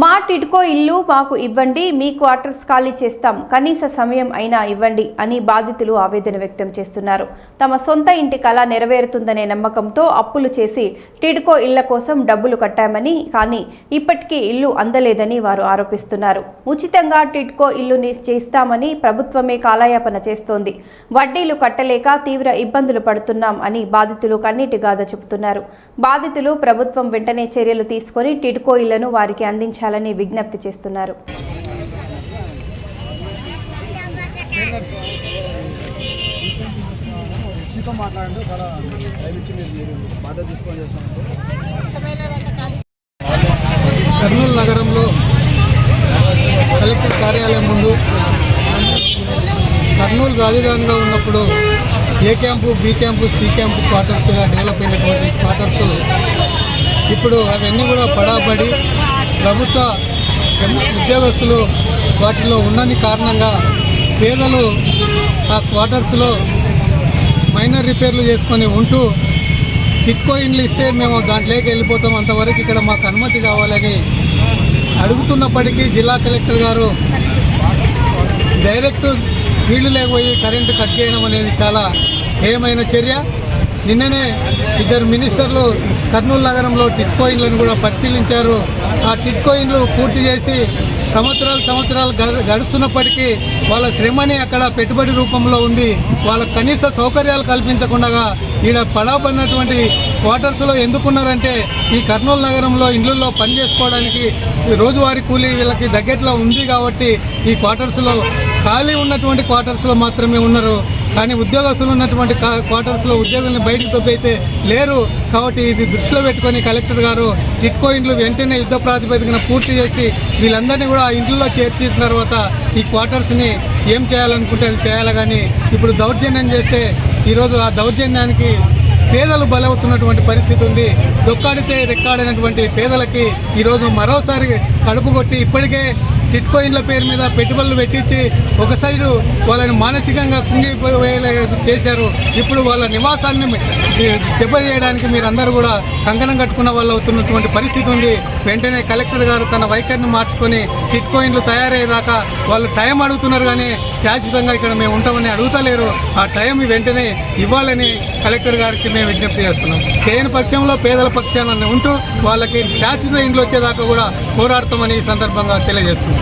మా టిడ్కో ఇల్లు మాకు ఇవ్వండి, మీ క్వార్టర్స్ ఖాళీ చేస్తాం, కనీస సమయం అయినా ఇవ్వండి అని బాధితులు ఆవేదన వ్యక్తం చేస్తున్నారు. తమ సొంత ఇంటి కల నెరవేరుతుందనే నమ్మకంతో అప్పులు చేసి టిడ్కో ఇళ్ల కోసం డబ్బులు కట్టామని, కానీ ఇప్పటికీ ఇల్లు అందలేదని వారు ఆరోపిస్తున్నారు. ఉచితంగా టిడ్కో ఇల్లుని చేస్తామని ప్రభుత్వమే కాలయాపన చేస్తోంది. వడ్డీలు కట్టలేక తీవ్ర ఇబ్బందులు పడుతున్నాం అని బాధితులు కన్నీటి గాథ చెబుతున్నారు. బాధితులు ప్రభుత్వం వెంటనే చర్యలు తీసుకొని టిడ్కో ఇళ్లను వారికి అందించాలని విజ్ఞప్తి చేస్తున్నారు. కర్నూలు నగరంలో కలెక్టర్ కార్యాలయం ముందు కర్నూలు రాజధానిగా ఉన్నప్పుడు A camp, B camp, C camp క్వార్టర్స్గా డెవలప్ అయినటువంటి క్వార్టర్స్ ఇప్పుడు అవన్నీ కూడా పడాబడి ప్రభుత్వ ఉద్యోగస్తులు వాటిలో ఉన్నని కారణంగా పేదలు ఆ క్వార్టర్స్లో మైనర్ రిపేర్లు చేసుకొని ఉంటూ టిడ్కో ఇండ్లు ఇస్తే మేము దాంట్లోకి వెళ్ళిపోతాం, అంతవరకు ఇక్కడ మాకు అనుమతి కావాలని అడుగుతున్నప్పటికీ జిల్లా కలెక్టర్ గారు డైరెక్ట్ ఫీల్డ్ లేకపోయి కరెంటు కట్ చేయడం అనేది చాలా హేయమైన చర్య. నిన్ననే ఇద్దరు మినిస్టర్లు కర్నూలు నగరంలో టిడ్కో ఇండ్లను కూడా పరిశీలించారు. ఆ టిడ్కో ఇండ్లు పూర్తి చేసి సంవత్సరాలు గడుస్తున్నప్పటికీ వాళ్ళ శ్రమని అక్కడ పెట్టుబడి రూపంలో ఉంది. వాళ్ళ కనీస సౌకర్యాలు కల్పించకుండా ఈడ పడబడినటువంటి క్వార్టర్స్లో ఎందుకున్నారంటే ఈ కర్నూలు నగరంలో ఇండ్లలో పని చేసుకోవడానికి రోజువారీ కూలీ వీళ్ళకి దగ్గరలో ఉంది కాబట్టి ఈ క్వార్టర్స్లో ఖాళీ ఉన్నటువంటి క్వార్టర్స్లో మాత్రమే ఉన్నారు. కానీ ఉద్యోగస్తులు ఉన్నటువంటి క్వార్టర్స్లో ఉద్యోగులను బయటకు తొబ్బైతే లేరు. కాబట్టి ఇది దృష్టిలో పెట్టుకొని కలెక్టర్ గారు టిడ్కో ఇండ్లు వెంటనే యుద్ధ ప్రాతిపదికన పూర్తి చేసి వీళ్ళందరినీ కూడా ఇంట్లో చేర్చిన తర్వాత ఈ క్వార్టర్స్ని ఏం చేయాలనుకుంటే అది చేయాలి. కానీ ఇప్పుడు దౌర్జన్యం చేస్తే ఈరోజు ఆ దౌర్జన్యానికి పేదలు బలవుతున్నటువంటి పరిస్థితి ఉంది. దొక్కాడితే రెక్కాడినటువంటి పేదలకి ఈరోజు మరోసారి కడుపు కొట్టి ఇప్పటికే టిడ్కో ఇండ్ల పేరు మీద పెట్టుబడులు పెట్టించి ఒక సైడు వాళ్ళని మానసికంగా కుంగిపోయేలా చేశారు. ఇప్పుడు వాళ్ళ నివాసాన్ని దెబ్బతీయడానికి మీరందరూ కూడా కంకణం కట్టుకున్న వాళ్ళు అవుతున్నటువంటి పరిస్థితి ఉంది. వెంటనే కలెక్టర్ గారు తన వైఖరిని మార్చుకొని టిడ్కో ఇండ్లు తయారయ్యేదాకా వాళ్ళు టైం అడుగుతున్నారు, కానీ శాశ్వతంగా ఇక్కడ మేము ఉంటామని అడుగుతలేరు. ఆ టైం వెంటనే ఇవ్వాలని కలెక్టర్ గారికి మేము విజ్ఞప్తి చేస్తున్నాం. చేయని పక్షంలో పేదల పక్షాన ఉంటూ వాళ్ళకి శాశ్వత ఇండ్లు వచ్చేదాకా కూడా పోరాడతామని ఈ సందర్భంగా తెలియజేస్తున్నాం.